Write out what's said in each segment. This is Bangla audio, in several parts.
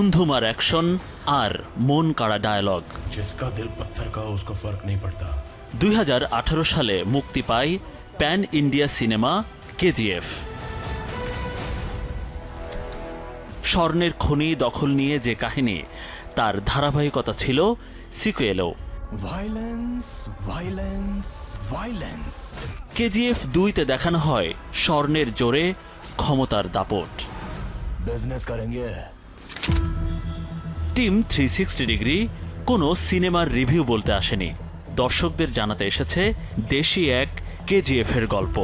ধুমধুমার অ্যাকশন আর মন কাড়া ডায়ালগ। जिसका दिल पत्थर का हो उसको फर्क नहीं पड़ता। 2018 সালে মুক্তি পায় প্যান ইন্ডিয়া সিনেমা কেজিএফ। স্বর্ণের খনি দখল নিয়ে যে কাহিনী, তার ধারাবাহিকতা ছিল সিকুয়েলও। Violence violence violence. কেজিএফ 2-তে দেখানো হয় স্বর্ণের জোরে ক্ষমতার দাপট। बिजनेस करेंगे। টিম 360 ডিগ্রি কোনো সিনেমার রিভিউ বলতে আসেনি, দর্শকদের জানাতে এসেছে দেশি এক কেজিএফের গল্প,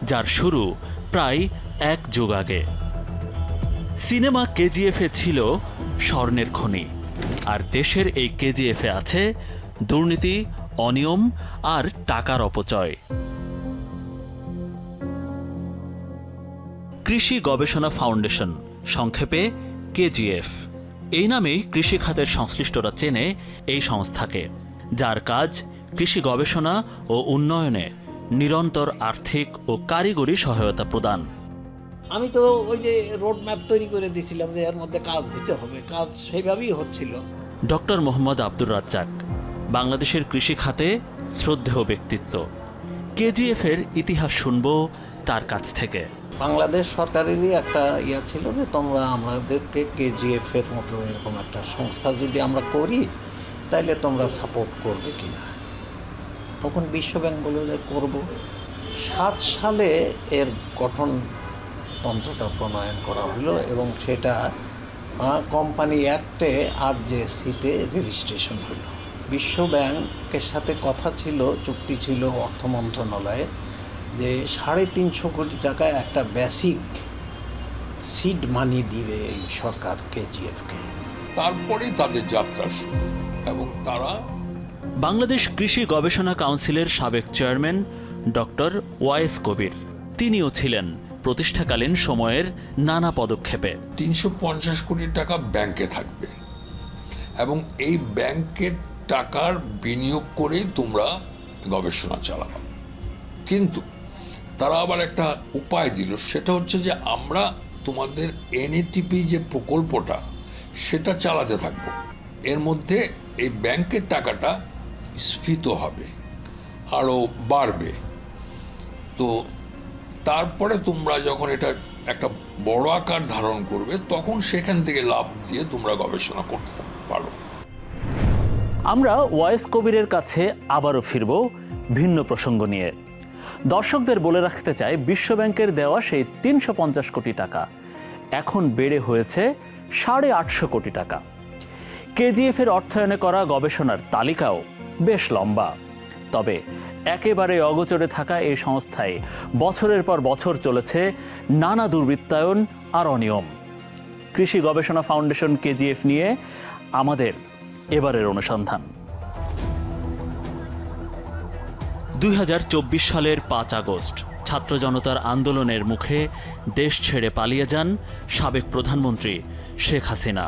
যার শুরু প্রায় 1 যুগ আগে। সিনেমা কেজিএফে ছিল স্বর্ণের খনি, আর দেশের এই কেজিএফে আছে দুর্নীতি, অনিয়ম আর টাকার অপচয়। কৃষি গবেষণা ফাউন্ডেশন, সংক্ষেপে কেজিএফ, এই নামেই কৃষি খাতের সংশ্লিষ্টরা চেনে এই সংস্থাকে, যার কাজ কৃষি গবেষণা ও উন্নয়নে নিরন্তর আর্থিক ও কারিগরি সহায়তা প্রদান। আমি তো ওই যে রোড ম্যাপ তৈরি করে দিয়েছিলাম যে এর মধ্যে কাজ হইতে হবে, কাজ সেইভাবেই হচ্ছিল। ডক্টর মোহাম্মদ আব্দুর রাজ্জাক, বাংলাদেশের কৃষি খাতে শ্রদ্ধেয় ব্যক্তিত্ব। কেজিএফের ইতিহাস শুনব তার কাছ থেকে। বাংলাদেশ সরকারেরই একটা ইয়া ছিল যে তোমরা আমাদেরকে কেজিএফ এর মতো এরকম একটা সংস্থা যদি আমরা করি তাইলে তোমরা সাপোর্ট করবে কিনা। তখন বিশ্বব্যাংক বলে যে করব। 7 সালে এর গঠনতন্ত্রটা প্রণয়ন করা হলো এবং সেটা কোম্পানি অ্যাক্টে RJC-তে রেজিস্ট্রেশন হলো। বিশ্বব্যাংকের সাথে কথা ছিল, চুক্তি ছিল অর্থ মন্ত্রণালয়ে যে 350 কোটি টাকা একটা বেসিক সিড মানি দিবে এই সরকার কেজিএফকে। তারপরেই তাদের যাত্রা শুরু এবং তারা বাংলাদেশ কৃষি গবেষণা কাউন্সিলের সাবেক চেয়ারম্যান ডক্টর ওয়াইস কবির, তিনিও ছিলেন প্রতিষ্ঠাকালীন সময়ের নানা পদক্ষেপে। 350 কোটি টাকা ব্যাংকে থাকবে এবং এই ব্যাংকের টাকার বিনিয়োগ করেই তোমরা গবেষণা চালাবে। কিন্তু তারা আবার একটা উপায় দিল, সেটা হচ্ছে যে আমরা তোমাদের NATP যে প্রকল্পটা সেটা চালাতে থাকবো, এর মধ্যে এই ব্যাংকের টাকাটা স্ফীত হবে, আরও বাড়বে। তো তারপরে তোমরা যখন এটা একটা বড় আকার ধারণ করবে তখন সেখান থেকে লাভ দিয়ে তোমরা গবেষণা করতে পারো। আমরা ওয়াইস কবিরের কাছে আবারও ফিরব ভিন্ন প্রসঙ্গ নিয়ে। দর্শকদের বলে রাখতে চাই, বিশ্বব্যাংকের দেওয়া সেই 350 কোটি টাকা এখন বেড়ে হয়েছে 850 কোটি টাকা। কেজিএফের অর্থায়নে করা গবেষণার তালিকাও বেশ লম্বা। তবে একেবারে অগোচরে থাকা এই সংস্থায় বছরের পর বছর চলেছে নানা দুর্বৃত্তায়ন আর অনিয়ম। কৃষি গবেষণা ফাউন্ডেশন কেজিএফ নিয়ে আমাদের এবারের অনুসন্ধান। 2024 সালের 5 আগস্ট ছাত্র জনতার আন্দোলনের মুখে দেশ ছেড়ে পালিয়ে যান সাবেক প্রধানমন্ত্রী শেখ হাসিনা।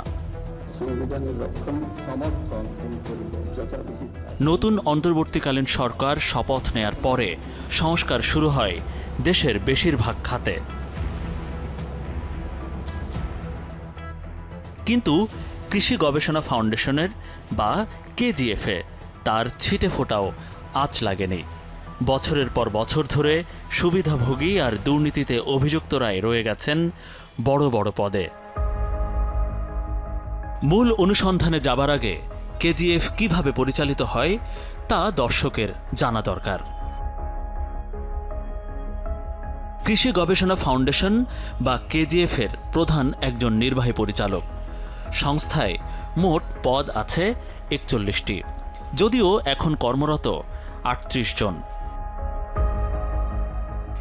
নতুন অন্তর্বর্তীকালীন সরকার শপথ নেয়ার পরে সংস্কার শুরু হয় দেশের বেশিরভাগ খাতে। কিন্তু কৃষি গবেষণা ফাউন্ডেশনের বা কেজিএফে তার ছিটে ফোটাও আঁচ লাগেনি। বছরের পর বছর ধরে সুবিধাভোগী আর দুর্নীতিতে অভিযুক্তরাই রয়ে গেছেন বড় বড় পদে। মূল অনুসন্ধানে যাবার আগে কেজিএফ কিভাবে পরিচালিত হয় তা দর্শকের জানা দরকার। কৃষি গবেষণা ফাউন্ডেশন বা কেজিএফের প্রধান একজন নির্বাহী পরিচালক। সংস্থায় মোট পদ আছে 41টি, যদিও এখন কর্মরত 38 জন।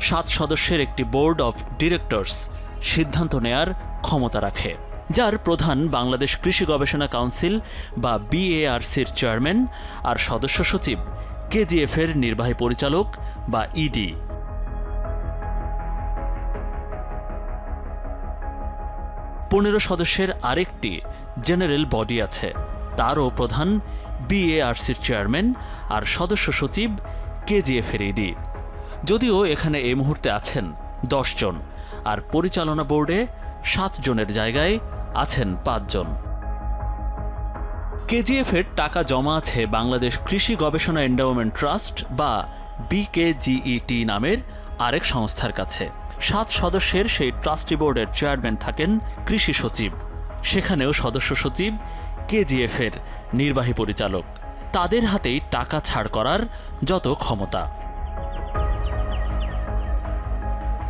7 সদস্যের একটি বোর্ড অফ ডিরেক্টরস সিদ্ধান্ত নেয়ার ক্ষমতা রাখে, যার প্রধান বাংলাদেশ কৃষি গবেষণা কাউন্সিল বা BARC-র চেয়ারম্যান আর সদস্য সচিব কেজিএফের নির্বাহী পরিচালক বা ED। 15 সদস্যের আরেকটি জেনারেল বডি আছে, তারও প্রধান BARC-র চেয়ারম্যান আর সদস্য সচিব কেজিএফের ED। যদিও এখানে এই মুহূর্তে আছেন 10 জন, আর পরিচালনা বোর্ডে 7 জনের জায়গায় আছেন 5 জন। কেজিএফ এর টাকা জমা আছে বাংলাদেশ কৃষি গবেষণা এন্ডাওমেন্ট ট্রাস্ট বা BKGET নামের আরেক সংস্থার কাছে। 7 সদস্যের সেই ট্রাস্টি বোর্ডের চেয়ারম্যান থাকেন কৃষি সচিব, সেখানেও সদস্য সচিব কেজিএফ এর নির্বাহী পরিচালক। তাদের হাতেই টাকা ছাড় করার যত ক্ষমতা।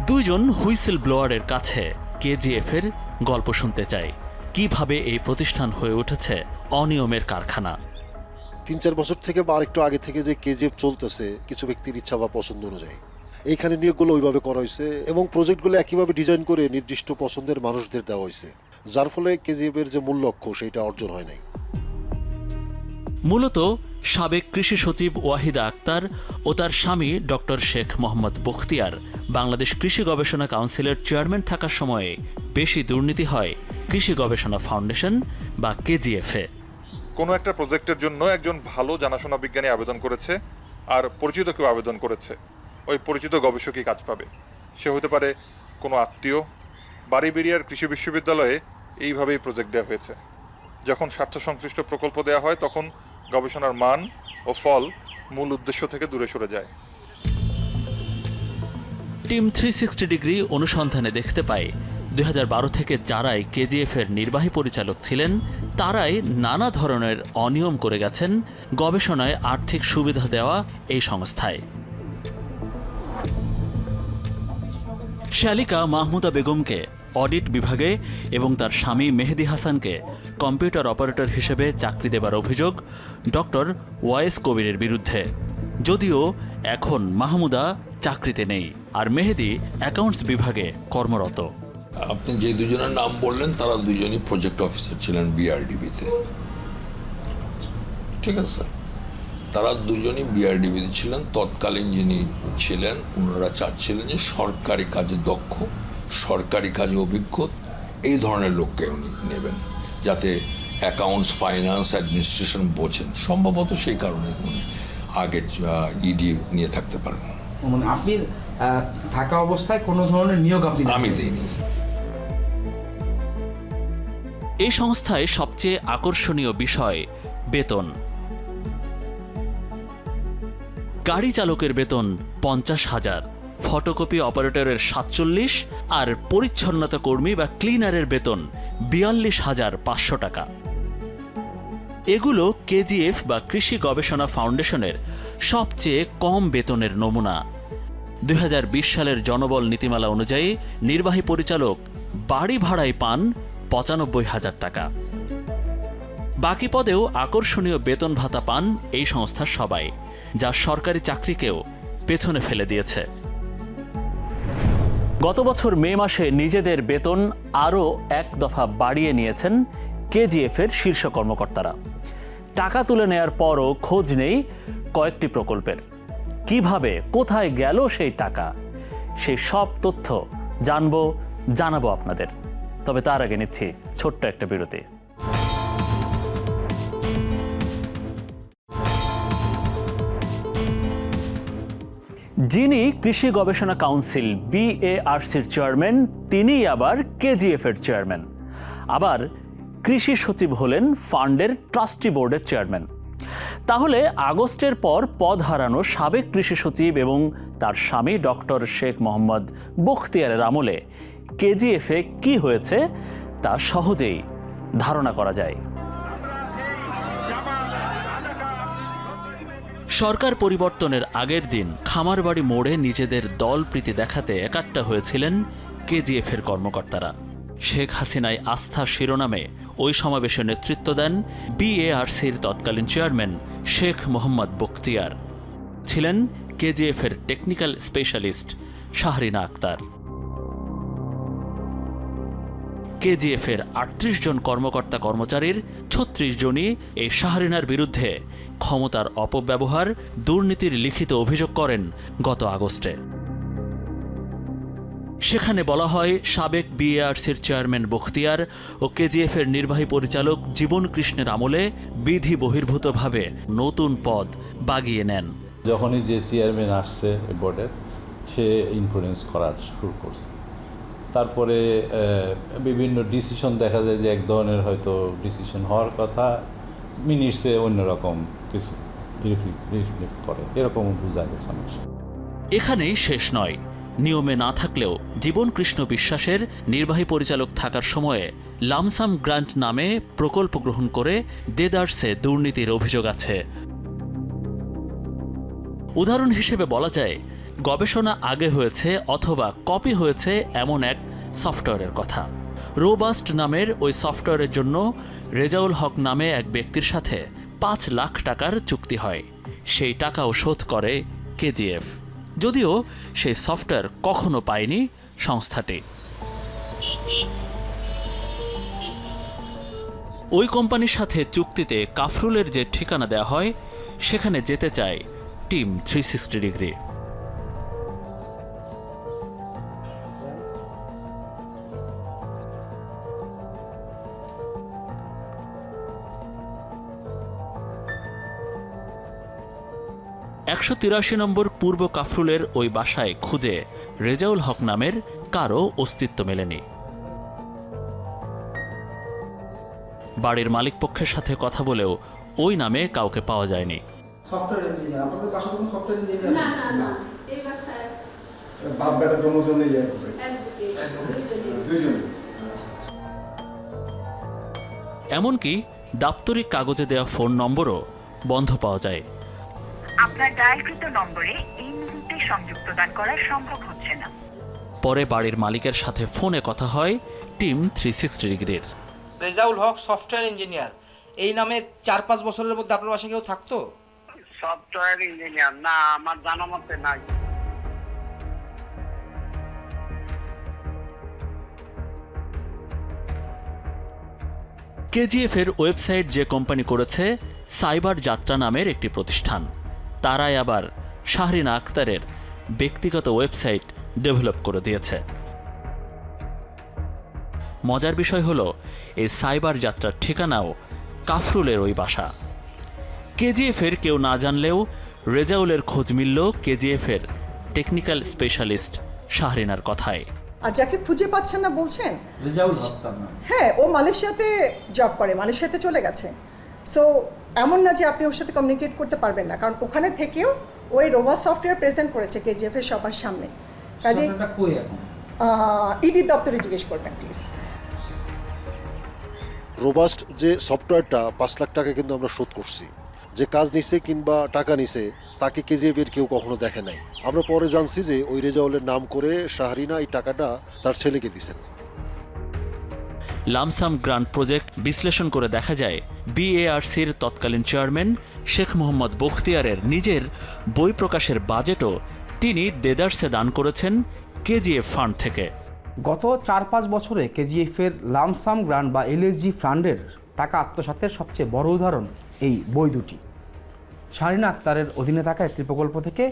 2 জন হুইসেল ব্লোয়ারের কাছে কেজিএফ এর গল্প শুনতে চাই, কিভাবে এই প্রতিষ্ঠান হয়ে উঠেছে অনিয়মের কারখানা। 3-4 বছর থেকে বা আরেকটু আগে থেকে যে কেজিএফ চলতেছে কিছু ব্যক্তির ইচ্ছা বা পছন্দ অনুযায়ী এইখানে নিয়োগগুলো ওইভাবে করা হয়েছে এবং প্রজেক্টগুলো একইভাবে ডিজাইন করে নির্দিষ্ট পছন্দের মানুষদের দেওয়া হয়েছে, যার ফলে কেজিএফ এর যে মূল লক্ষ্য সেটা অর্জন হয় নাই। মূলত সাবেক কৃষি সচিব ওয়াহিদা আক্তার ও তার স্বামী ডক্টর শেখ মোহাম্মদ বখতিয়ার বাংলাদেশ কৃষি গবেষণা কাউন্সিলের চেয়ারম্যান থাকার সময়ে বেশি দুর্নীতি হয় কৃষি গবেষণা ফাউন্ডেশন বা কেজিএফে। কোনো একটা প্রজেক্টের জন্য একজন ভালো জানাশোনা বিজ্ঞানী আবেদন করেছে আর পরিচিত কেউ আবেদন করেছে, ওই পরিচিত গবেষকই কাজ পাবে। সে হতে পারে কোনো আত্মীয়। বাড়িবেড়িয়ার কৃষি বিশ্ববিদ্যালয়ে এইভাবেই প্রজেক্ট দেওয়া হয়েছে। যখন স্বার্থ সংশ্লিষ্ট প্রকল্প দেওয়া হয় তখন গবেষণার মান ও ফল মূল উদ্দেশ্য থেকে দূরে সরে যায়। টিম 360 ডিগ্রি অনুসন্ধানে দেখতে পাই 2012 থেকে যারাই কেজিএফ এর নির্বাহী পরিচালক ছিলেন তারাই নানা ধরনের অনিয়ম করে গেছেন গবেষণায় আর্থিক সুবিধা দেওয়া এই সংস্থায়। শালিকা মাহমুদা বেগমকে অডিট বিভাগে এবং তার স্বামী মেহেদি হাসানকে কম্পিউটার অপারেটর হিসেবে চাকরি দেবার অভিযোগ ডক্টর ওয়াইস কবিরের বিরুদ্ধে, যদিও এখন মাহমুদা চাকরিতে নেই আর মেহেদি অ্যাকাউন্টস বিভাগে কর্মরত। আপনি যে 2 জনের নাম বললেন তারা 2 জনই প্রজেক্ট অফিসার ছিলেন বিআরডিবিতে, ঠিক আছে? তারা 2 জনই বিআরডিবিতে ছিলেন। তৎকালীন যিনি ছিলেন ওনারা চাচ্ছিলেন যে সরকারি কাজে দক্ষ, সরকারি কাজে অভিজ্ঞ এই ধরনের লোককে উনি নেবেন, যাতে অ্যাকাউন্টস, ফাইন্যান্স, অ্যাডমিনিস্ট্রেশন বোঝেন। সম্ভবত সেই কারণে উনি আগে ইডি নিয়ে থাকতে পারেন। মানে আপনি থাকা অবস্থায় কোনো ধরনের নিয়োগ আমি দিইনি। এই সংস্থায় সবচেয়ে আকর্ষণীয় বিষয় বেতন। গাড়ি চালকের বেতন 50,000, ফটোকপি অপারেটরের 47 আর পরিচ্ছন্নতা কর্মী বা ক্লিনারের বেতন 42,500 টাকা। এগুলো কেজিএফ বা কৃষি গবেষণা ফাউন্ডেশনের সবচেয়ে কম বেতনের নমুনা। 2020 সালের জনবল নীতিমালা অনুযায়ী নির্বাহী পরিচালক বাড়ি ভাড়ায় পান 95,000 টাকা। বাকি পদেও আকর্ষণীয় বেতন ভাতা পান এই সংস্থার সবাই, যা সরকারি চাকরিকেও পেছনে ফেলে দিয়েছে। গত বছর মে মাসে নিজেদের বেতন আরও 1 দফা বাড়িয়ে নিয়েছেন কেজিএফ এর শীর্ষ কর্মকর্তারা। টাকা তুলে নেয়ার পরও খোঁজ নেই কয়েকটি প্রকল্পের। কিভাবে, কোথায় গেল সেই টাকা, সেই সব তথ্য জানাবো আপনাদের। তবে তার আগে নিচ্ছি ছোট্ট একটা বিরতি। যিনি কৃষি গবেষণা কাউন্সিল BARCর চেয়ারম্যান তিনিই আবার কেজিএফ এর চেয়ারম্যান, আবার কৃষি সচিব হলেন ফান্ডের ট্রাস্টি বোর্ডের চেয়ারম্যান। তাহলে আগস্টের পর পদ হারানো সাবেক কৃষি সচিব এবং তার স্বামী ডক্টর শেখ মোহাম্মদ বখতিয়ারের আমলে কেজিএফে কি হয়েছে তা সহজেই ধারণা করা যায়। সরকার পরিবর্তনের আগের দিন খামারবাড়ি মোড়ে নিজেদের দলপ্রীতি দেখাতে একাট্টা হয়েছিলেন কেজিএফ এর কর্মকর্তারা। শেখ হাসিনায় আস্থা শিরোনামে ওই সমাবেশে নেতৃত্ব দেন BARCর তৎকালীন চেয়ারম্যান শেখ মোহাম্মদ বখতিয়ার। ছিলেন কেজিএফ এর টেকনিক্যাল স্পেশালিস্ট শাহরিনা আক্তার। কেজিএফ এর 38 জন কর্মকর্তা কর্মচারীর 36 জনই এই শাহরিনার বিরুদ্ধে ক্ষমতার অপব্যবহার, দুর্নীতির লিখিত অভিযোগ করেন গত আগস্টে। সেখানে বলা হয় সাবেক BARCর চেয়ারম্যান বখতিয়ার ও কেজিএফ এর নির্বাহী পরিচালক জীবন কৃষ্ণের আমলে বিধি বহির্ভূতভাবে নতুন পদ বাগিয়ে নেন। যখনই যে চেয়ারম্যান আসছে বোর্ডের, সে ইনফ্লুয়েন্স করার শুরু করছে। তারপরে বিভিন্ন ডিসিশন দেখা যায় যে এক ধরনের হয়তো ডিসিশন হওয়ার কথা মিনিটসে অন্যরকম কিছু রিফ্লেক্ট করে, এরকম বোঝা গেছে অনেক সময়। এখানেই শেষ নয়। নিয়মে না থাকলেও জীবন কৃষ্ণ বিশ্বাসের নির্বাহী পরিচালক থাকার সময়ে লামসাম গ্রান্ট নামে প্রকল্প গ্রহণ করে দেদারসে দুর্নীতির অভিযোগ আছে। উদাহরণ হিসেবে বলা যায়, গবেষণা আগে হয়েছে অথবা কপি হয়েছে এমন এক সফটওয়্যারের কথা। রোবাস্ট নামের ওই সফটওয়্যারের জন্য রেজাউল হক নামে এক ব্যক্তির সাথে 5 লাখ টাকার চুক্তি হয়। সেই টাকাও শোধ করে কেজিএফ, যদিও সেই সফটওয়্যার কখনো পায়নি সংস্থাটি। ওই কোম্পানির সাথে চুক্তিতে কাফরুলের যে ঠিকানা দেওয়া হয়, সেখানে যেতে চায় টিম 360 ডিগ্রি।183 নম্বর পূর্ব কাফরুলের ওই বাসায় খুঁজে রেজাউল হক নামের কারও অস্তিত্ব মেলেনি। বাড়ির মালিকপক্ষের সাথে কথা বলেও ওই নামে কাউকে পাওয়া যায়নি। সফটওয়্যার ইঞ্জিনিয়ার, আপনাদের বাসায় কোনো সফটওয়্যার ইঞ্জিনিয়ার? না না না, এই বাসায় বাপ বেটা দুজনে ইয়ে করে, দুইজন। এমনকি দাপ্তরিক কাগজে দেওয়া ফোন নম্বরও বন্ধ পাওয়া যায়। আপনার ডায়ালকৃত নম্বরে এই মুহূর্তে সংযোগ প্রদান করা সম্ভব হচ্ছে না। পরে বাড়ির মালিকের সাথে ফোনে কথা হয় টিম 360 ডিগ্রির। রেজাউল হক সফটওয়্যার ইঞ্জিনিয়ার, এই নামে 4-5 বছরের মধ্যে আপনার বাসায় কেউ থাকতো? সফটওয়্যার ইঞ্জিনিয়ার না, আমার জানা মতে নাই। কেজিএফ এর ওয়েবসাইট যে কোম্পানি করেছে সাইবার যাত্রা নামের একটি প্রতিষ্ঠান। তারাই আবার শাহরিনা আক্তারের ব্যক্তিগত ওয়েবসাইট ডেভেলপ করে দিয়েছে। মজার বিষয় হলো, এই সাইবার যাত্রার ঠিকানাও কাফরুলের ওই বাসা। কেজিএফ এর কেউ না জানলেও রেজাউলের খোঁজ মিলল কেজিএফ এর টেকনিক্যাল স্পেশালিস্ট শাহরিনার কথায়। আর যাকে খুঁজে পাচ্ছেন না বলছেন, রেজাউল হক তার নাম। হ্যাঁ, ও মালয়েশিয়াতে জব করে, মালয়েশিয়াতে চলে গেছে। সো এমন না যে আপনি ওর সাথে কমিউনিকেট করতে পারবেন না, কারণ ওখানে থেকেও ওই রোবাস সফটওয়্যার প্রেজেন্ট করেছে কেজিএফ এর সবার সামনে। কাজে সফটওয়্যারটা কই এখন? ইডি দপ্তরে জিজ্ঞেস করবেন প্লিজ। রোবাস্ট যে সফটওয়্যারটা 5 লাখ টাকা কিন্তু আমরা শোধ করছি। যে কাজ নিছে কিংবা টাকা নিছে তাকে কেজিএফ এর কেউ কখনো দেখে নাই। আমরা পরে জানছি যে ওই রেজাউলের নাম করে শাহরিনা এই টাকাটা তার ছেলেকে দিছেন। লামসাম গ্রান্ট প্রজেক্ট বিশ্লেষণ করে দেখা যায়, বিএআরসির তৎকালীন চেয়ারম্যান শেখ মোহাম্মদ বখতিয়ারের নিজের বই প্রকাশের বাজেটও তিনি দেদারসে দান করেছেন কেজিএফ ফান্ড থেকে। গত 4-5 বছরে কেজিএফের লামসাম গ্রান্ট বা এলএসজি ফান্ডের টাকা আত্মসাতের সবচেয়ে বড় উদাহরণ এই বই দুটি। শাহরিনা আক্তারের অধীনে থাকা একটি প্রকল্প থেকে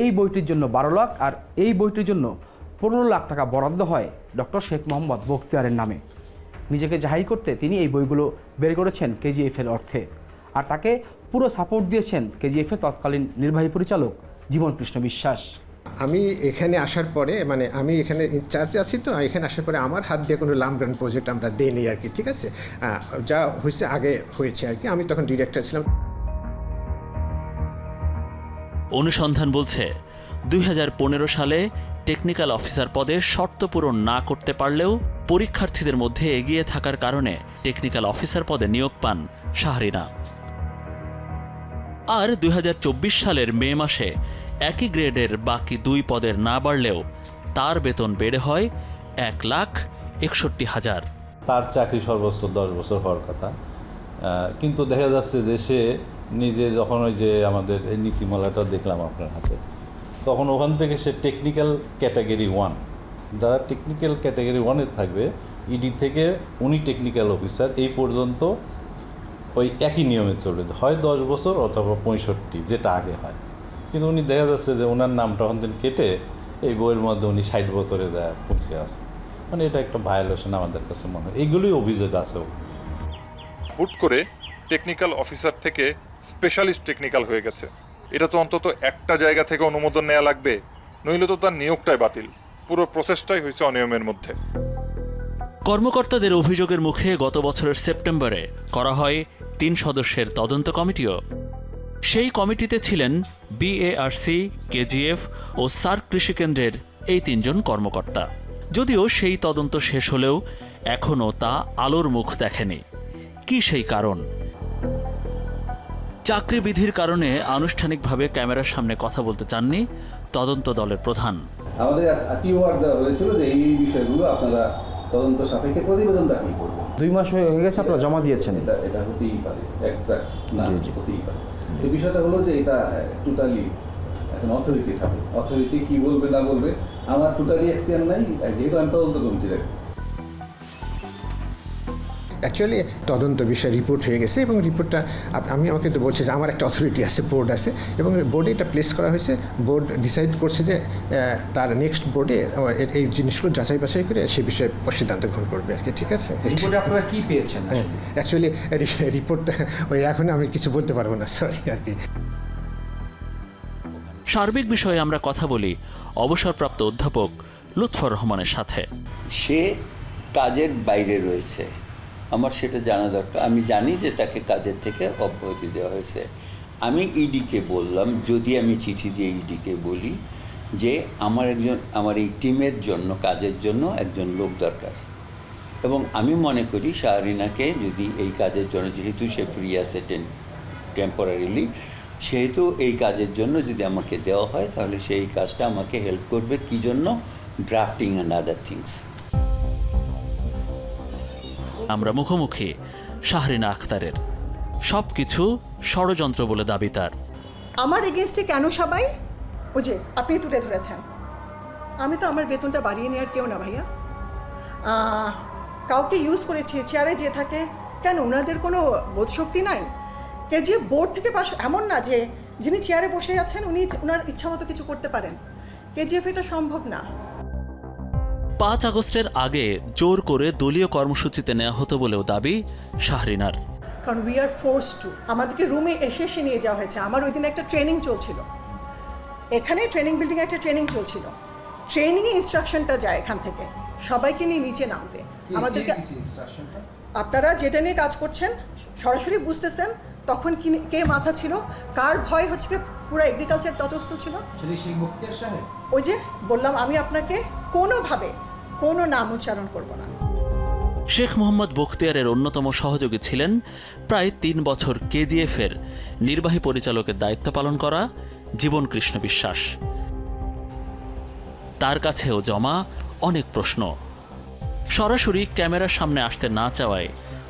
এই বইটির জন্য 12 লাখ আর এই বইটির জন্য 15 লাখ টাকা বরাদ্দ হয় ডক্টর শেখ মোহাম্মদ বখতিয়ারের নামে। নিজেকে জাহির করতে তিনি এই বইগুলো বের করেছেন কেজিএফের অর্থে, আর তাকে পুরো সাপোর্ট দিয়েছেন কেজিএফের তৎকালীন নির্বাহী পরিচালক জীবন কৃষ্ণ বিশ্বাস। আমি এখানে আসার পরে, মানে আমি এখানে ইনচার্জে আছি, তো এখানে আসার পরে আমার হাত দিয়ে কোনো লাম গ্রান্ট প্রজেক্ট আমরা দেইনি আর কি, ঠিক আছে? যা হয়েছে আগে হয়েছে আর কি। আমি তখন ডিরেক্টর ছিলাম। অনুসন্ধান বলছে 2015 সালে টেকনিক্যাল অফিসার পদে শর্ত পূরণ না করতে পারলেও পরীক্ষার্থীদের মধ্যে এগিয়ে থাকার কারণে টেকনিক্যাল অফিসার পদে নিয়োগ পান শাহরিনা। আর 2024 সালের মে মাসে একই গ্রেডের বাকি 2 পদের না বাড়লেও তার বেতন বেড়ে হয় 1,61,000। তার চাকরি সর্বোচ্চ 10 বছর হওয়ার কথা, কিন্তু দেখা যাচ্ছে যে সে নিজে যখন ওই যে আমাদের এই নীতিমালাটা দেখলাম আপনার হাতে, তখন ওখান থেকে সে টেকনিক্যাল ক্যাটাগরি 1, যারা টেকনিক্যাল ক্যাটাগরি 1-এ থাকবে ইডি থেকে উনি টেকনিক্যাল অফিসার, এই পর্যন্ত ওই একই নিয়মে চলবে, হয় 10 বছর অথবা 65, যেটা আগে হয়। কিন্তু উনি দেখা যাচ্ছে যে ওনার নামটা ওখান থেকে কেটে এই বইয়ের মধ্যে উনি 60 বছরে পৌঁছে আছে। মানে এটা একটা ভায়োলেশন আমাদের কাছে মনে হয়। এইগুলোই অভিযোগ আছে। হুট করে টেকনিক্যাল অফিসার থেকে স্পেশালিস্ট টেকনিক্যাল হয়ে গেছে। এটা তো অন্তত একটা জায়গা থেকে অনুমোদন নেওয়া লাগবে, নইলে তো তার নিয়োগটাই বাতিল। পুরো প্রসেসটাই হয়েছে অনিয়মের মধ্যে। কর্মকর্তাদের অভিযোগের মুখে গত বছরের সেপ্টেম্বরে করা হয় 3 সদস্যের তদন্ত কমিটিও। সেই কমিটিতে ছিলেন বিএআরসি, কেজিএফ ও সার্ক কৃষিকেন্দ্রের এই 3 জন কর্মকর্তা। যদিও সেই তদন্ত শেষ হলেও এখনও তা আলোর মুখ দেখেনি। কি সেই কারণ? চাকরি বিধির কারণে আনুষ্ঠানিকভাবে ক্যামেরার সামনে কথা বলতে চাননি তদন্ত দলের প্রধান। আমাদের টিওয়ার দেওয়া হয়েছিল যে এই বিষয়গুলো আপনারা তদন্ত সাপেক্ষে প্রতিবেদন দাখিল করবেন। 2 মাস হয়ে গেছে আপনারা জমা দিয়েছেন। এটা হতেই পারে, এক্সাক্ট না হতেই পারে। এই বিষয়টা হলো যে এটা টোটালি এখন অথরিটির হাতে। অথরিটি কি বলবে না বলবে আমার টোটালি এখতিয়ার নাই, যেহেতু আমি তদন্ত কমিটির একজন। অ্যাকচুয়ালি তদন্ত বিষয়ে রিপোর্ট হয়ে গেছে এবং রিপোর্টটা আমাকে তো বলছে যে আমার একটা অথরিটি আছে, বোর্ড আছে, এবং বোর্ডে এটা প্লেস করা হয়েছে। বোর্ড ডিসাইড করছে যে তার নেক্সট বোর্ডে এই জিনিসগুলো যাচাই বাছাই করে সে বিষয়ে সিদ্ধান্ত গ্রহণ করবে আর কি। ঠিক আছে, রিপোর্টে আপনারা কি পেয়েছেন? অ্যাকচুয়ালি রিপোর্টটা ওই এখন আমি কিছু বলতে পারবো না, সরি আর কি। সার্বিক বিষয়ে আমরা কথা বলি অবসরপ্রাপ্ত অধ্যাপক লুৎফর রহমানের সাথে। সে কাজের বাইরে রয়েছে, আমার সেটা জানা দরকার। আমি জানি যে তাকে কাজের থেকে অব্যাহতি দেওয়া হয়েছে। আমি ইডিকে বললাম, যদি আমি চিঠি দিয়ে ইডিকে বলি যে আমার এই টিমের জন্য, কাজের জন্য একজন লোক দরকার, এবং আমি মনে করি শাহরিনাকে যদি এই কাজের জন্য, যেহেতু সে ফ্রি আছে টেম্পোরারিলি, সেহেতু এই কাজের জন্য যদি আমাকে দেওয়া হয় তাহলে সেই কাজটা আমাকে হেল্প করবে। কি জন্য? Drafting and other things. আমরা মুখোমুখি শাহরিনা আখতারের। সবকিছু ষড়যন্ত্র বলে দাবি তার। আমার এগেনস্টে কেন সবাই? ওই যে আপনি তুলে ধরেছেন, আমি তো আমার বেতনটা বাড়িয়ে নেওয়ার কেউ না ভাইয়া। কাউকে ইউজ করেছি, চেয়ারে যে থাকে কেন, ওনাদের কোনো বোধশক্তি নাই? কেজিএফ বোর্ড থেকে পাশ, এমন না যে যিনি চেয়ারে বসে আছেন উনি ওনার ইচ্ছা মতো কিছু করতে পারেন। কেজিএফ এটা সম্ভব না। 5 আগস্টের আগে জোর করে দলীয় কর্মসূচিতে নেওয়া হতো বলেও দাবি শাহরিনার। কারণ উই আর ফোর্স টু, আমাদেরকে রুমে এসে নিয়ে যাওয়া হয়েছে। আমার ওই দিন একটা ট্রেনিং চলছিল, এখানে ট্রেনিং বিল্ডিংয়ে একটা ট্রেনিং চলছিল। ট্রেনিংয়ে ইনস্ট্রাকশনটা যায় এখান থেকে সবাইকে নিয়ে নিচে নামতে। আমাদেরকে আপনারা যেটা নিয়ে কাজ করছেন সরাসরি বুঝতেছেন, তখন কে মাথা ছিল, কার ভয় হচ্ছে কি পুরো এগ্রিকালচার তটস্থ ছিল। ওই যে বললাম আমি আপনাকে কোনোভাবে কোনো নাম উচ্চারণ করব না। শেখ মোহাম্মদ বখতিয়ারের অন্যতম সহযোগী ছিলেন প্রায় 3 বছর কেজিএফের নির্বাহী পরিচালকের দায়িত্ব পালন করা জীবন কৃষ্ণ বিশ্বাস। তার কাছেও জমা অনেক প্রশ্ন। সরাসরি ক্যামেরার সামনে আসতে না চাওয়ায়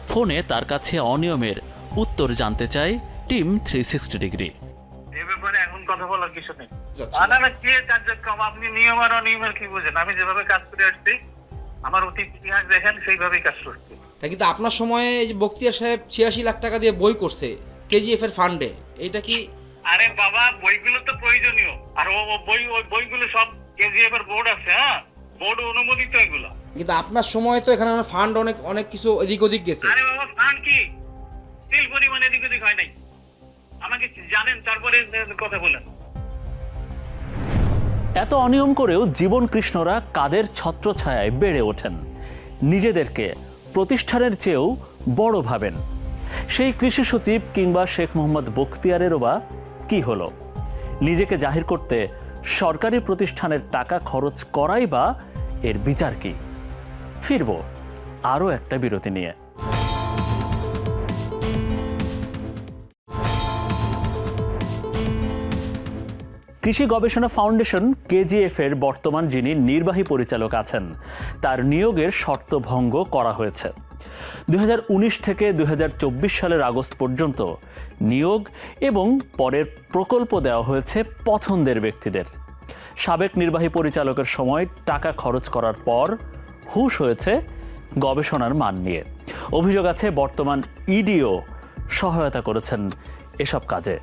ফোনে তার কাছে অনিয়মের উত্তর জানতে চায় টিম 360 ডিগ্রি। এ ব্যাপারে এখন কথা বলার কিছু নেই। কি কার্যক্রম, আপনি নিয়ম আর অনিয়মের কি বুঝেন? আমি যেভাবে কাজ করে আসছি, আমার অতীত ইতিহাস দেখেন, সেইভাবেই কাজ করছি। কিন্তু আপনার সময়ে এই যে বখতিয়ার সাহেব 86 লাখ টাকা দিয়ে বই করছে কেজিএফ এর ফান্ডে, এটা কি? আরে বাবা, বইগুলো তো প্রয়োজনীয়, আর ওই বইগুলো সব কেজিএফ এর বোর্ড আছে, হ্যাঁ, বোর্ড অনুমোদিত এগুলো। কিন্তু আপনার সময় তো এখানে ফান্ড অনেক কিছু এদিক ওদিক গেছে। আরে বাবা, ফান্ড কি তিল পরিমাণ এদিক ওদিক হয় নাই, আমাকে জানেন, তারপরে কথা বলেন। এত অনিয়ম করেও জীবন কৃষ্ণরা কাদের ছত্রছায়ায় বেড়ে ওঠেন, নিজেদেরকে প্রতিষ্ঠানের চেয়েও বড় ভাবেন। সেই কৃষি সচিব কিংবা শেখ মোহাম্মদ বখতিয়ারেরও বা কি হলো? নিজেকে জাহির করতে সরকারি প্রতিষ্ঠানের টাকা খরচ করাই বা এর বিচার কি? ফিরব আরও একটা বিরতি নিয়ে। কৃষি গবেষণা ফাউন্ডেশন কেজিএফ এর বর্তমান যিনি নির্বাহী পরিচালক আছেন, তার নিয়োগের শর্ত ভঙ্গ করা হয়েছে। 2019 থেকে 2024 সালের আগস্ট পর্যন্ত নিয়োগ এবং পরের প্রকল্প দেওয়া হয়েছে পছন্দের ব্যক্তিদের। সাবেক নির্বাহী পরিচালকের সময় টাকা খরচ করার পর হুঁশ হয়েছে গবেষণার মান নিয়ে। অভিযোগ আছে বর্তমান ইডিও সহায়তা করেছেন এসব কাজে।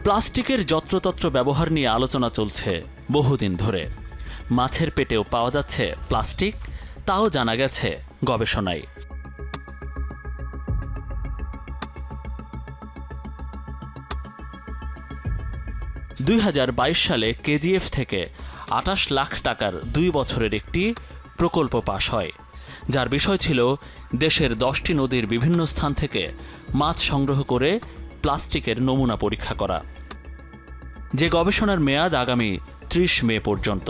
প্লাস্টিকের যত্রতত্র ব্যবহার নিয়ে আলোচনা চলছে বহুদিন ধরে। মাছের পেটেও পাওয়া যাচ্ছে প্লাস্টিক, তাও জানা গেছে গবেষণায়। 2022 সালে কেজিএফ থেকে 28 লাখ টাকার 2 বছরের একটি প্রকল্প পাশ হয়, যার বিষয় ছিল দেশের 10টি নদীর বিভিন্ন স্থান থেকে মাছ সংগ্রহ করে প্লাস্টিকের নমুনা পরীক্ষা করা, যে গবেষণার মেয়াদ আগামী 30 মে পর্যন্ত।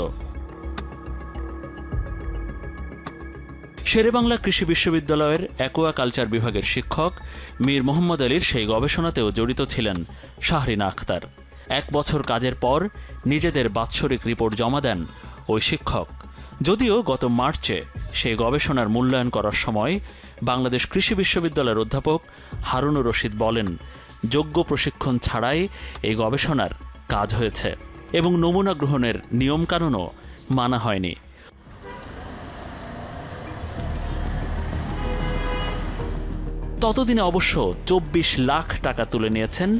শেরেবাংলা কৃষি বিশ্ববিদ্যালয়ের অ্যাকোয়াকালচার বিভাগের শিক্ষক মীর মোহাম্মদ আলীর সেই গবেষণাতেও জড়িত ছিলেন শাহরিনা আক্তার। 1 বছর কাজের পর নিজেদের বাৎসরিক রিপোর্ট জমা দেন ওই শিক্ষক। যদিও গত মার্চে সেই গবেষণার মূল্যায়ন করার সময় বাংলাদেশ কৃষি বিশ্ববিদ্যালয়ের অধ্যাপক হারুনুর রশিদ বলেন, যোগ্য প্রশিক্ষণ ছাড়াই এই গবেষণার কাজ হয়েছে এবং নমুনা গ্রহণের নিয়মকানুনও মানা হয়নি। ততদিনে অবশ্য 24 লাখ টাকা তুলে নিয়েছেন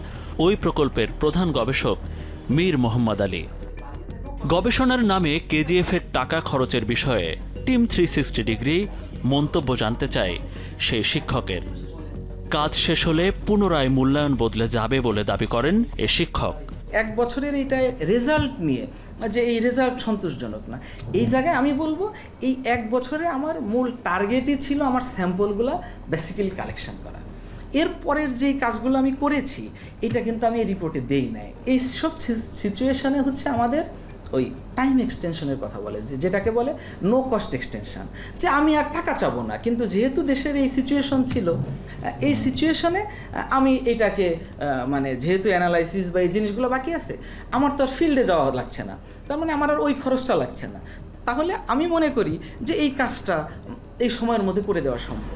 ওই প্রকল্পের প্রধান গবেষক মীর মোহাম্মদ আলী। গবেষণার নামে কেজিএফের টাকা খরচের বিষয়ে টিম 360 ডিগ্রি মন্তব্য জানতে চায় সেই শিক্ষকের। কাজ শেষ হলে পুনরায় মূল্যায়ন বদলে যাবে বলে দাবি করেন এ শিক্ষক। 1 বছরের এটা রেজাল্ট নিয়ে যে এই রেজাল্ট সন্তোষজনক না, এই জায়গায় আমি বলবো এই 1 বছরে আমার মূল টার্গেটই ছিল আমার স্যাম্পলগুলো বেসিক্যালি কালেকশন করা। এরপরের যেই কাজগুলো আমি করেছি এটা কিন্তু আমি এই রিপোর্টে দেই নাই। এই সব সিচুয়েশনে হচ্ছে আমাদের ওই টাইম এক্সটেনশনের কথা বলে, যেটাকে বলে নো কস্ট এক্সটেনশন, যে আমি আর টাকা চাবো না, কিন্তু যেহেতু দেশের এই সিচুয়েশন ছিল, এই সিচুয়েশনে আমি এটাকে মানে যেহেতু অ্যানালাইসিস বা এই জিনিসগুলো বাকি আছে, আমার তো আর ফিল্ডে যাওয়া লাগছে না, তার মানে আমার আর ওই খরচটা লাগছে না। তাহলে আমি মনে করি যে এই কাজটা এই সময়ের মধ্যে করে দেওয়া সম্ভব।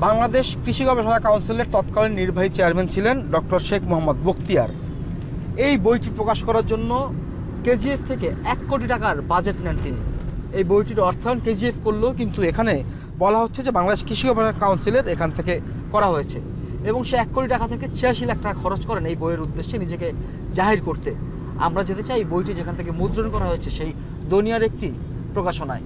বাংলাদেশ কৃষি গবেষণা কাউন্সিলের তৎকালীন নির্বাহী চেয়ারম্যান ছিলেন ডক্টর শেখ মোহাম্মদ বখতিয়ার। এই বইটি প্রকাশ করার জন্য কেজিএফ থেকে 1 কোটি টাকার বাজেট নেন তিনি। এই বইটির অর্থায়ন কেজিএফ করলেও কিন্তু এখানে বলা হচ্ছে যে বাংলাদেশ কৃষি গবেষণা কাউন্সিলের এখান থেকে করা হয়েছে, এবং সে 1 কোটি টাকা থেকে 86 লাখ টাকা খরচ করেন এই বইয়ের উদ্দেশ্যে নিজেকে জাহির করতে। আমরা যেতে চাই বইটি যেখান থেকে মুদ্রণ করা হয়েছে সেই দুনিয়ার একটি প্রকাশনায়।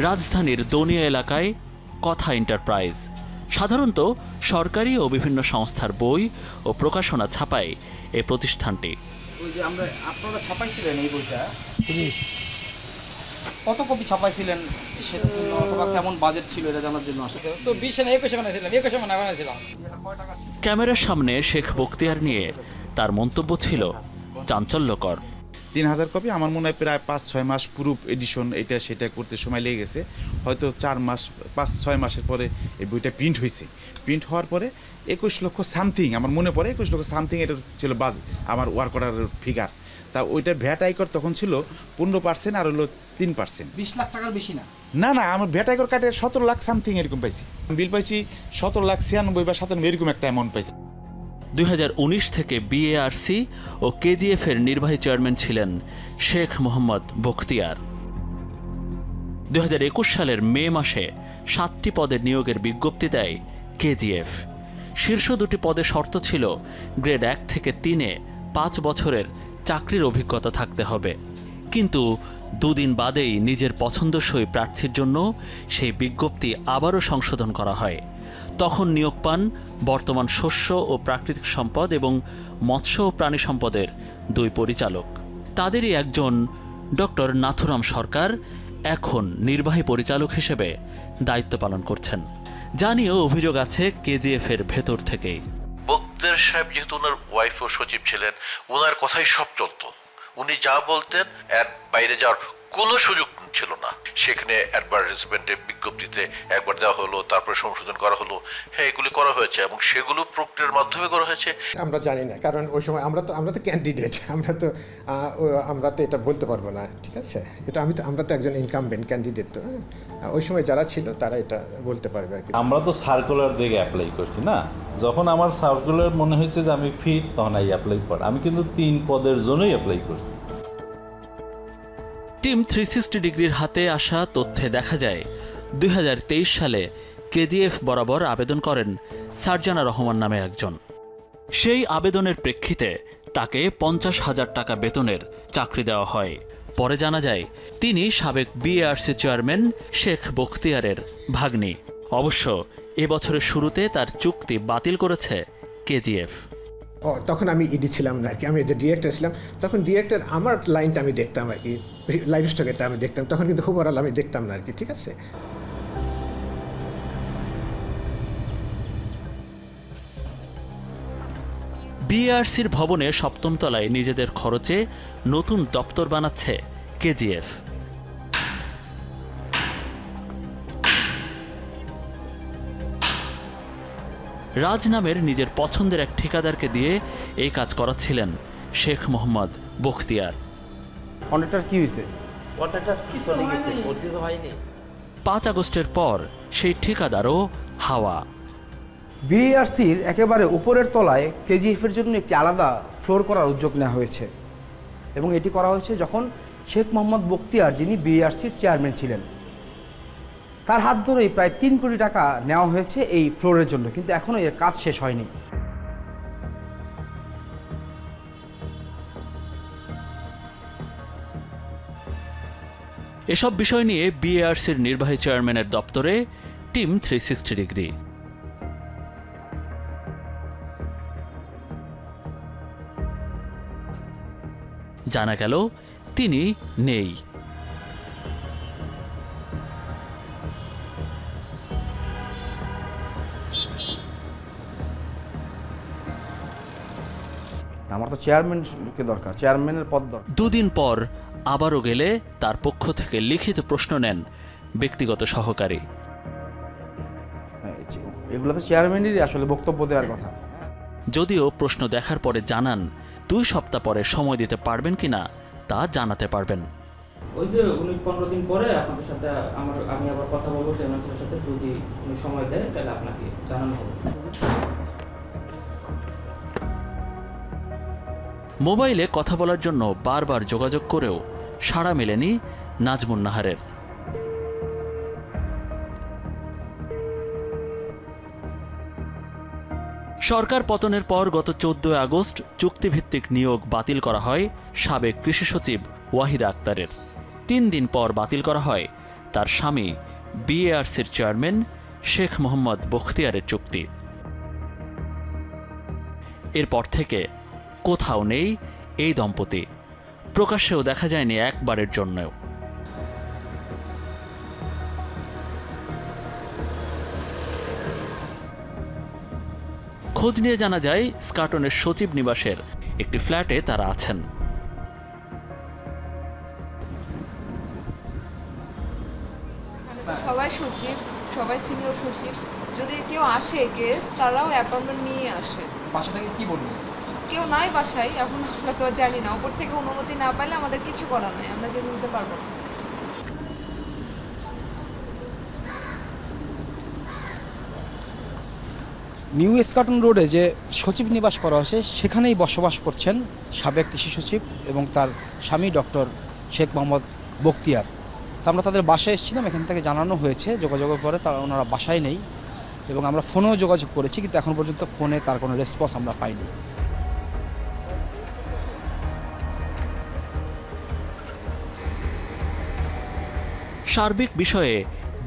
রাজধানীর দনিয়া এলাকায় কথা এন্টারপ্রাইজ সাধারণত সরকারি ও বিভিন্ন সংস্থার বই ও প্রকাশনা ছাপায় এই প্রতিষ্ঠানটি। ওই যে আপনারা ছাপাইছিলেন এই বইটা, কত কপি ছাপাইছিলেন সেটা অথবা কেমন বাজেট ছিল এটা জানার জন্য আসছে। তো 20 না 21 বানাইছিলাম, 21 বানাইছিলাম। ক্যামেরার সামনে শেখ বখতিয়ার নিয়ে তার মন্তব্য ছিল চাঞ্চল্যকর। 3000 কপি, আমার মনে হয় প্রায় 5-6 মাস প্রুফ এডিশন এটা সেটা করতে সময় লেগে গেছে। হয়তো 5-6 মাসের পরে এই বইটা প্রিন্ট হয়েছে। প্রিন্ট হওয়ার পরে 21 লক্ষ সামথিং, আমার মনে পড়ে 21 লক্ষ সামথিং এটা ছিল আমার ওয়ার্ক অর্ডারের ফিগার। তা ওইটার ভ্যাট আয়কর তখন ছিল 15% আর হলো 3%। 20 লাখ টাকার বেশি না? না না, আমার ভ্যাট আয়কর কাটে 17 লাখ সামথিং এরকম পাইছি। বিল পাইছি 17,96,000 বা 97 এরকম একটা অ্যামাউন্ট পাইছি। 2019 থেকে বিএআরসি ও কেজিএফ এর নির্বাহী চেয়ারম্যান ছিলেন শেখ মোহাম্মদ বখতিয়ার। 2021 সালের মে মাসে 7টি পদের নিয়োগের বিজ্ঞপ্তি দেয় কেজিএফ। শীর্ষ 2টি পদে শর্ত ছিল গ্রেড 1 থেকে 3-এ 5 বছরের চাকরির অভিজ্ঞতা থাকতে হবে, কিন্তু 2 দিন বাদেই নিজের পছন্দসই প্রার্থীর জন্য সেই বিজ্ঞপ্তি আবারও সংশোধন করা হয়। তখন নিয়োগ পান বর্তমান শস্য ও প্রাকৃতিক সম্পদ এবং মৎস্য ও প্রাণী সম্পদের 2 পরিচালক। তাদেরই একজন ডক্টর নাথুরাম সরকার এখন নির্বাহী পরিচালক হিসেবে দায়িত্ব পালন করছেন। জানিয়েও অভিযোগ আছে কেজিএফ এর ভেতর থেকেই। বখতিয়ার সাহেব যেহেতু ওনার ওয়াইফ ও সচিব ছিলেন, ওনার কথাই সব চলতো। উনি যা বলতেন এর বাইরে যাওয়ার কোনো সুযোগ ছিল না। সেখানে অ্যাডভার্টাইজমেন্টে বিজ্ঞপ্তিতে একবার দেওয়া হলো, তারপরে সংশোধন করা হলো, হ্যাঁ এগুলি করা হয়েছে এবং সেগুলো প্রক্রিয়ার মাধ্যমে করা হয়েছে। আমরা জানি না, কারণ ওই সময় আমরা তো ক্যান্ডিডেট, আমরা তো এটা বলতে পারবো না, ঠিক আছে? এটা আমরা তো একজন ইনকামবেন্ট ক্যান্ডিডেট, তো ওই সময় যারা ছিল তারা এটা বলতে পারবে আর কি। আমরা তো সার্কুলার দেখে অ্যাপ্লাই করছি না, যখন আমার সার্কুলার মনে হয়েছে যে আমি ফিট, তখন অ্যাপ্লাই করি। আমি কিন্তু 3 পদের জন্যই অ্যাপ্লাই করছি। টিম 360 ডিগ্রির হাতে আসা তথ্যে দেখা যায় 2023 সালে কেজিএফ বরাবর আবেদন করেন সারজানা রহমান নামে একজন। সেই আবেদনের প্রেক্ষিতে তাকে 50,000 টাকা বেতনের চাকরি দেওয়া হয়। পরে জানা যায় তিনি সাবেক বিএআরসি চেয়ারম্যান শেখ বখতিয়ারের ভাগ্নি। অবশ্য এবছরের শুরুতে তার চুক্তি বাতিল করেছে কেজিএফ। তখন আমি ইডি ছিলাম না আর কি, আমি যে ডিরেক্টর ছিলাম তখন ডিরেক্টর আমার লাইনটা আমি দেখতাম আর কি, লাইভ স্টকেরটা আমি দেখতাম, তখন কিন্তু ওভারঅল আমি দেখতাম না আর কি, ঠিক আছে। বিএআরসির ভবনে 7ম তলায় নিজেদের খরচে নতুন দপ্তর বানাচ্ছে কেজিএফ। রাজ নামের নিজের পছন্দের এক ঠিকাদারকে দিয়ে এই কাজ করাচ্ছিলেন শেখ মোহাম্মদ বখতিয়ার। কন্ট্রাক্টর কি হয়েছে? 5 আগস্টের পর সেই ঠিকাদারও হাওয়া। বিএআরসির একেবারে উপরের তলায় কেজিএফের জন্য একটি আলাদা ফ্লোর করার উদ্যোগ নেওয়া হয়েছে এবং এটি করা হয়েছে যখন শেখ মোহাম্মদ বখতিয়ার, যিনি বিএআরসির চেয়ারম্যান ছিলেন, তার হাত ধরেই প্রায় 3 কোটি টাকা নেওয়া হয়েছে এই ফ্লোরের জন্য, কিন্তু এখনও এর কাজ শেষ হয়নি। এসব বিষয় নিয়ে বিএআরসির নির্বাহী চেয়ারম্যানের দপ্তরে টিম 360 ডিগ্রি। জানা গেল তিনি নেই। আমার তো চেয়ারম্যানকে দরকার, চেয়ারম্যানের পদ দরকার। 2 দিন পর আবারও গেলে তার পক্ষ থেকে লিখিত প্রশ্ন নেন ব্যক্তিগত সহকারী। এগুলো তো চেয়ারম্যানেরই আসলে বক্তব্য দেওয়ার কথা। যদিও প্রশ্ন দেখার পরে জানান 2 সপ্তাহ পরে সময় দিতে পারবেন কিনা তা জানাতে পারবেন। ওই যে উনি 15 দিন পরে আপনাদের সাথে আমি আবার কথা বলবো চেয়ারম্যানের সাথে, যদি উনি সময় দেয় তাহলে আপনাকে জানানো হবে। মোবাইলে কথা বলার জন্য বারবার যোগাযোগ করেও সাড়া মেলেনি নাজমুন নাহারের। সরকার পতনের পর গত 14 আগস্ট চুক্তিভিত্তিক নিয়োগ বাতিল করা হয় সাবেক কৃষি সচিব ওয়াহিদা আক্তারের। 3 দিন পর বাতিল করা হয় তার স্বামী বিএআরসির চেয়ারম্যান শেখ মোহাম্মদ বখতিয়ারের চুক্তি। এরপর থেকে কোথাও নেই এই দম্পতি, প্রকাশ্যেও দেখা যায়নি একবারের জন্যও। খোঁজ নিয়ে জানা যায় স্কাটনের সচিব নিবাসের একটি ফ্ল্যাটে তারা আছেন। সবাই সচিব, সবাই সিনিয়র সচিব, যদি কেউ আসে কেস তারাও অ্যাপয়েন্টমেন্ট নিয়ে আসে। বাসা থেকে কি বলবো? কেউ নাই বাসায়, এখন আমরা তো জানি না, উপর থেকে অনুমতি না পাইলে আমাদের কিছু করার নাই, আমরা যেতে দিতে পারবো না। নিউ স্কাটন রোডে যে সচিব নিবাস করা হয়েছে সেখানেই বসবাস করছেন সাবেক কৃষি সচিব এবং তার স্বামী ডক্টর শেখ মোহাম্মদ বখতিয়ার। তা আমরা তাদের বাসায় এসেছিলাম, এখান থেকে জানানো হয়েছে যোগাযোগের পরে তারা ওনারা বাসায় নেই এবং আমরা ফোনেও যোগাযোগ করেছি, কিন্তু এখন পর্যন্ত ফোনে তার কোনো রেসপন্স আমরা পাইনি। সার্বিক বিষয়ে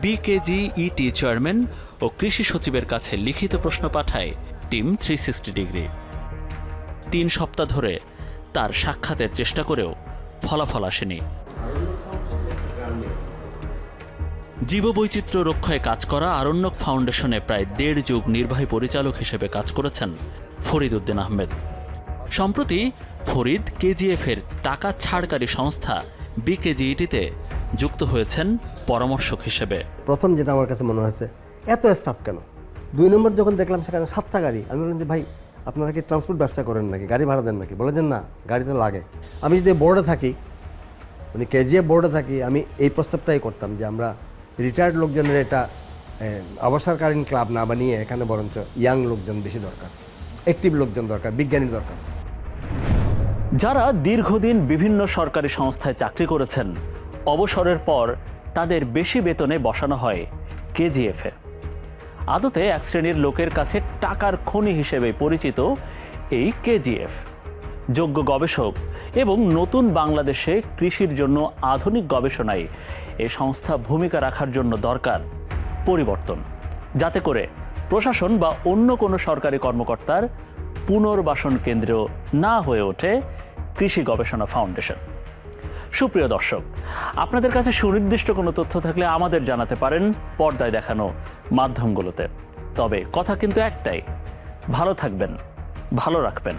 বিকেজিইটি চেয়ারম্যান ও কৃষি সচিবের কাছে লিখিত প্রশ্ন পাঠায় টিম 360 ডিগ্রি। 3 সপ্তাহ ধরে তার সাক্ষাতের চেষ্টা করেও ফলাফল আসেনি। জীববৈচিত্র্য রক্ষায় কাজ করা আরণ্যক ফাউন্ডেশনে প্রায় 1.5 যুগ নির্বাহী পরিচালক হিসেবে কাজ করেছেন ফরিদ উদ্দিন আহমেদ। সম্প্রতি ফরিদ কেজিএফের টাকা ছাড়কারী সংস্থা বিকেজিইটিতে যুক্ত হয়েছেন পরামর্শক হিসেবে। প্রথম যেটা আমার কাছে মনে হয়েছে, এত স্টাফ কেন? 2 নম্বর যখন দেখলাম সেখানে 7টা গাড়ি, আমি বললাম যে ভাই আপনারা কি ট্রান্সপোর্ট ব্যবসা করেন নাকি, গাড়ি ভাড়া দেন নাকি? বলে যে না, গাড়িতে লাগে। আমি যদি বোর্ডে থাকি, মানে কেজিএফ বোর্ডে থাকি, আমি এই প্রস্তাবটাই করতাম যে আমরা রিটায়ার্ড লোকজনের এটা অবসরকালীন ক্লাব না বানিয়ে এখানে বরঞ্চ ইয়াং লোকজন বেশি দরকার, অ্যাক্টিভ লোকজন দরকার, বিজ্ঞানী দরকার। যারা দীর্ঘদিন বিভিন্ন সরকারি সংস্থায় চাকরি করেছেন, অবসরের পর তাদের বেশি বেতনে বসানো হয় কেজিএফে। আদতে এক শ্রেণীর লোকের কাছে টাকার খনি হিসেবে পরিচিত এই কেজিএফ। যোগ্য গবেষক এবং নতুন বাংলাদেশে কৃষির জন্য আধুনিক গবেষণায় এই সংস্থা ভূমিকা রাখার জন্য দরকার পরিবর্তন, যাতে করে প্রশাসন বা অন্য কোনো সরকারি কর্মকর্তার পুনর্বাসন কেন্দ্র না হয়ে ওঠে কৃষি গবেষণা ফাউন্ডেশন। সুপ্রিয় দর্শক, আপনাদের কাছে সুনির্দিষ্ট কোনো তথ্য থাকলে আমাদের জানাতে পারেন পর্দায় দেখানো মাধ্যমগুলোতে। তবে কথা কিন্তু একটাই, ভালো থাকবেন, ভালো রাখবেন।